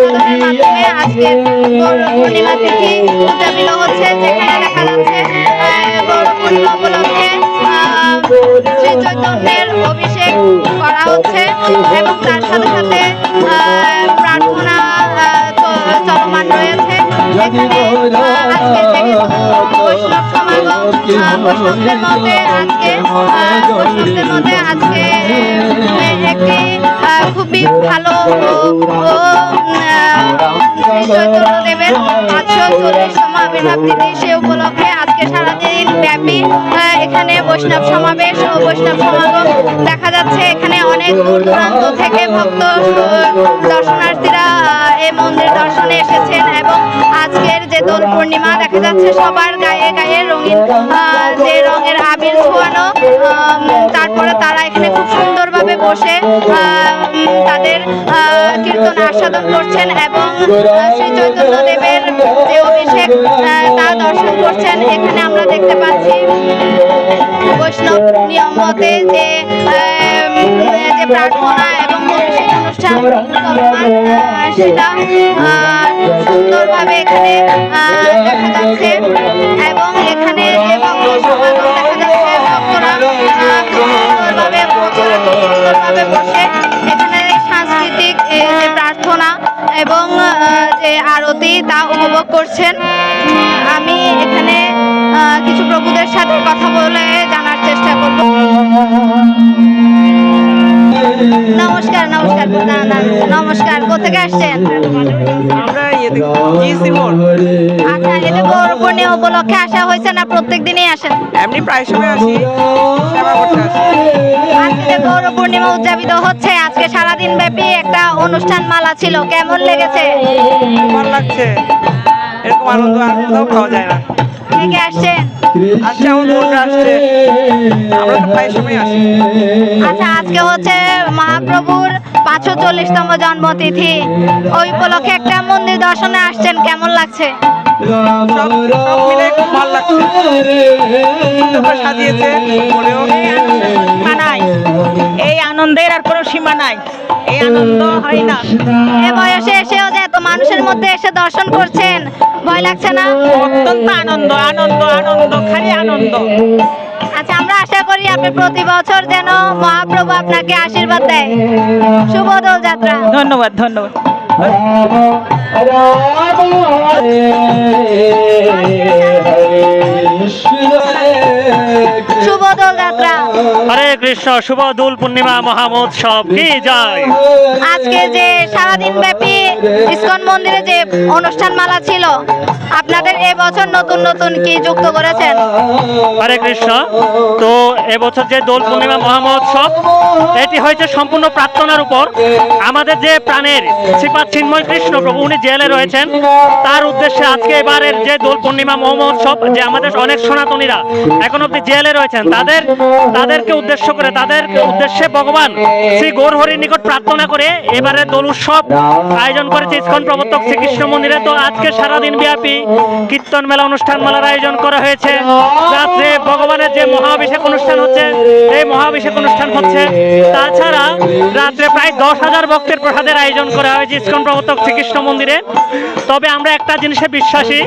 উদ্বোধনের মাধ্যমে আজকের গৌর পূর্ণিমা তিথি উদযাপিত হচ্ছে, যেখানে দেখা যাচ্ছে গৌর পূর্ণিমা উপলক্ষে শ্রী চৈতন্যের অভিষেক করা হচ্ছে এবং তার সাথে সাথে প্রার্থনা চলমান রয়েছে। এখানে আজকে বৈষ্ণব সমাগম, বৈষ্ণবদের মধ্যে আজকে একটি খুবই ভালো শ্রী চৈতন্যদেবের 540তম আবির্ভাব তিথি, সে উপলক্ষে আজকে সারাদিন ব্যাপী এখানে বৈষ্ণব সমাবেশ ও বৈষ্ণব সমাগম দেখা যাচ্ছে। এখানে অনেক দূর দূরান্ত থেকে ভক্ত দর্শনার্থীরা এই মন্দির দর্শনে এসেছেন এবং আজকের যে দোল পূর্ণিমা দেখা যাচ্ছে সবার গায়ে গায়ে রঙিন যে রঙের আবির ছোঁয়ানো, তারপরে তারা এখানে খুব সুন্দরভাবে বসে তাদের কীর্তন আস্বাদন করছেন এবং শ্রী চৈতন্যদেবের যে অভিষেক তা দর্শন করছেন। এখানে আমরা দেখতে পাচ্ছি বৈষ্ণব নিয়ম মতে যে প্রার্থনা এবং অভিষেক অনুষ্ঠান সেটা সুন্দরভাবে এখানে দেখা যাচ্ছে এবং এখানে যে ভক্ত সমাগম দেখা যাচ্ছে, ভক্তরা সুন্দরভাবে বসে এখানে সাংস্কৃতিক যে প্রার্থনা এবং যে আরতি তা উপভোগ করছেন। আমি এখানে কিছু প্রভুদের সাথে কথা বলে জানার চেষ্টা করব। নমস্কার। নমস্কার, কোথেকে আসছেন? আচ্ছা, এটা গৌর পূর্ণিমা উপলক্ষে আসা হয়েছে না প্রত্যেক দিনই আসেন? এমনি প্রায় সময় আসি, সেবা করতে আসি। আজকে যে গৌর পূর্ণিমা উদযাপিত হচ্ছে, আজকে সারাদিন ব্যাপী একটা অনুষ্ঠান মালা ছিল, কেমন লেগেছে? ভালো লাগছে, এরকম আনন্দ আর কোথাও পাওয়া যায় না। কে কে আসছেন? আজকে আমার বোনরা আসছে, আমরা তো প্রায় সময় আসি। আচ্ছা, আজকে হচ্ছে মহাপ্রভুর 540তম জন্মতিথি, ওই উপলক্ষে একটা মন্দির দর্শনে আসছেন, কেমন লাগছে? সব মিলে খুব ভালো লাগছে, সাজিয়েছে মনেও সীমা নাই, এই আনন্দের আর কোনো সীমা নাই, এই আনন্দ হয় না। এ বয়সে এসেও যে এত মানুষের মধ্যে এসে দর্শন করছেন, ভয় লাগছে না? অত্যন্ত আনন্দ, আনন্দ, আনন্দ, খালি আনন্দ। আচ্ছা, আমরা আশা করি আপনি প্রতি বছর যেন মহাপ্রভু আপনাকে আশীর্বাদ দেয়। শুভ দোল যাত্রা। ধন্যবাদ, ধন্যবাদ। শুভ দোল যাত্রা। হরে কৃষ্ণ। শুভ দোল পূর্ণিমা মহামহোৎসব কি জয়। আজকে যে সারাদিন ব্যাপী ইস্কন মন্দিরে যে অনুষ্ঠান মালা ছিল, আপনাদের এবছর নতুন নতুন কি যুক্ত করেছেন? হরে কৃষ্ণ। তো এবছর যে দোল পূর্ণিমা মহামহোৎসব, এটি হয়েছে সম্পূর্ণ প্রার্থনার উপর। আমাদের যে প্রাণের শ্রীপাদ চিন্ময় কৃষ্ণ প্রভু উনি জেলে রয়েছেন, তার উদ্দেশ্যে আজকে এবারের যে দোল পূর্ণিমা মহামহোৎসব, যে আমাদের অনেক সনাতনীরা এখন অব্দি জেলে রয়েছেন, তাদেরকে উদ্দেশ্য করে, তাদের উদ্দেশ্যে ভগবান শ্রী গৌরহরির নিকট প্রার্থনা করে এবারে দোল উৎসব আয়োজন করেছে ইস্কন প্রবর্তক শ্রীকৃষ্ণ মন্দিরে। তো আজকে সারাদিন ব্যাপী কীর্তন মেলা, অনুষ্ঠান মেলার আয়োজন করা হয়েছে। রাত্রে ভগবানের যে মহাভিষেক অনুষ্ঠান হচ্ছে, এই মহাভিষেক অনুষ্ঠান হচ্ছে। তাছাড়া রাত্রে প্রায় 10,000 ভক্তের প্রসাদের আয়োজন করা হয়েছে ইস্কন প্রবর্তক শ্রীকৃষ্ণ মন্দিরে। তবে আমরা একটা জিনিসে বিশ্বাসী,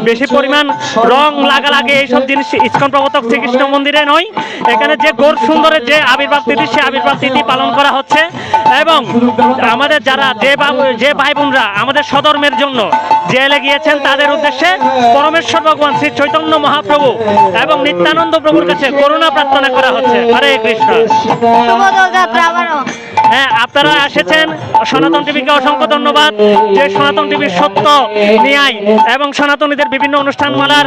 বেশি পরিমাণ রং লাগালাগি এইসব জিনিস ইস্কন প্রবর্তক শ্রীকৃষ্ণ মন্দিরে নয়। এখানে যে গৌর সুন্দরের যে আবির্ভাব তিথি, সে আবির্ভাব তিথি পালন করা হচ্ছে এবং আমাদের যারা যে ভাই বোনরা আমাদের স্বধর্মের জন্য জেলে গিয়েছেন, তাদের উদ্দেশ্যে পরমেশ্বর ভগবান শ্রী চৈতন্য মহাপ্রভু এবং নিত্যানন্দ প্রভুর কাছে করুণা প্রার্থনা করা হচ্ছে। হরে কৃষ্ণ। শুভ দোল যাত্রা আবারও। হ্যাঁ, আপনারা এসেছেন, সনাতন টিভিকে অসংখ্য ধন্যবাদ যে সনাতন টিভির সত্য ন্যায় এবং সনাতনীদের বিভিন্ন অনুষ্ঠানমালার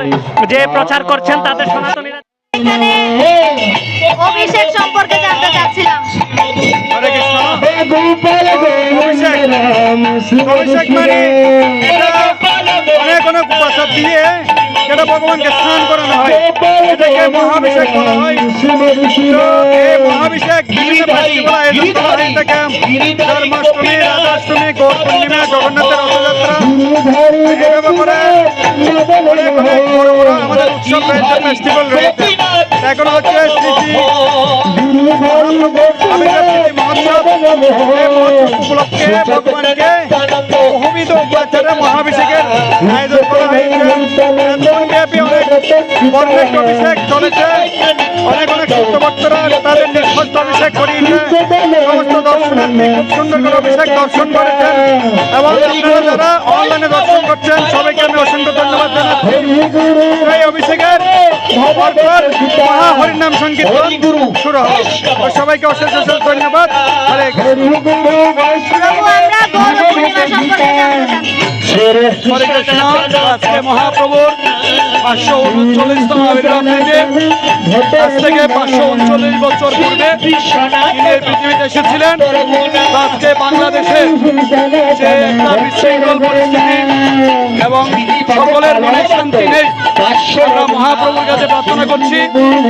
যে প্রচার করছেন, তাদের সনাতনীরা। এখানে অভিষেক সম্পর্কে জানতে চাচ্ছিলাম। অভিষেক মানে অনেক অনেক উপাসক দিয়ে যেটা ভগবানকে স্নান করানো হয়, এটাকে মহাভিষেক বলা হয়। তো এই মহাভিষেক বিভিন্ন ফেস্টিভ্যাল আয়োজন করা হয় থাকে। জন্মাষ্টমী, রাধাষ্টমী, গৌর পূর্ণিমা, জগন্নাথের রথযাত্রা, এইভাবে করে অনেক অনেক বড় বড় আমাদের উৎসব রয়েছে, ফেস্টিভ্যাল রয়েছে। এখন হচ্ছে স্মৃতি মহোৎসব এই উপলক্ষে ভগবানকে বহুবিধ উপাচারে মহাভিষেকের আয়োজন করা হয়েছে। ব্যাপী অনেক বর্ণিক অভিষেক চলেছে, অনেক সত্যভক্তরা তাদের নিঃস্বস্ত অভিষেক করিয়েছে। সমস্ত দর্শনার্থী খুব সুন্দর করে অভিষেক দর্শন করেছেন এবং আপনারা যারা অনলাইনে দর্শন করছেন সবাইকে আমি অসংখ্য ধন্যবাদ জানাচ্ছি। এই অভিষেকের পরপর মহা হরিনাম সংকীর্তন শুরু হবে। সবাইকে অশেষ অশেষ ধন্যবাদ। হরে কৃষ্ণ। প্রভু, আমরা গৌর পূর্ণিমা সম্পর্কে জানতে চাচ্ছি। হরে কৃষ্ণ। আজকে মহাপ্রভুর 539তম আবির্ভাব থেকে আজ থেকে 539 বছর পূর্বে তিনি এই পৃথিবীতে এসেছিলেন। আজকে বাংলাদেশে যে একটা বিশৃঙ্খল পরিস্থিতি এবং সকলের মনে শান্তি নেই, আমরা মহাপ্রভুর কাছে প্রার্থনা করছি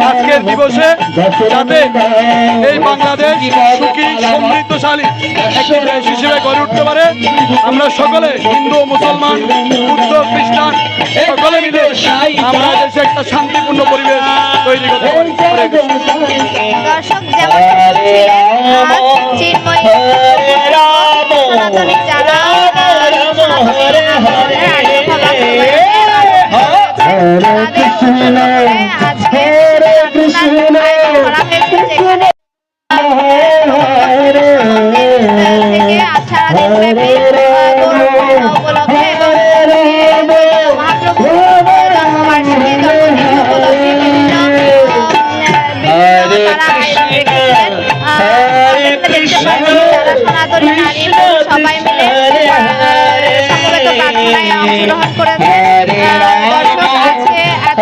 আজকের দিবসে যাতে এই বাংলাদেশ সুখী সমৃদ্ধশালী একটি দেশ হিসেবে গড়ে উঠতে পারে। আমরা সকলে হিন্দু মুসলমান বুদ্ধ খ্রিস্টান সকলে মিলে আমরা দেশে একটা শান্তিপূর্ণ পরিবেশ তৈরি করতে পারি। হরে কৃষ্ণ। দর্শক, যেমন শুনছিলেন, আজ চিন্ময়ী সনাতনী যারা সনাতনী আবির্ভাব তাদের উদ্যোগে আজকে প্রার্থনার আয়োজন করা হয়েছে, যেখানে থেকে আজ সারাদিন ব্যাপী গৌর পূর্ণিমা উপলক্ষে এবং মহাপ্রভু জন্মবার্ষিকী জন্মদিন উপলক্ষে বিভিন্ন তারা আয়োজন রেখেছেন। দেখতে পাচ্ছি যারা সনাতনী নারী পুরুষ সবাই মিলে সমবেত প্রার্থনায় অংশগ্রহণ করেছে। দর্শক, আজকে এত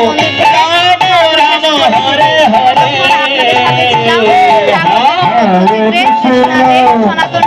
মন্দির থেকে আপনাদের সাথে ছিলাম। সনাতন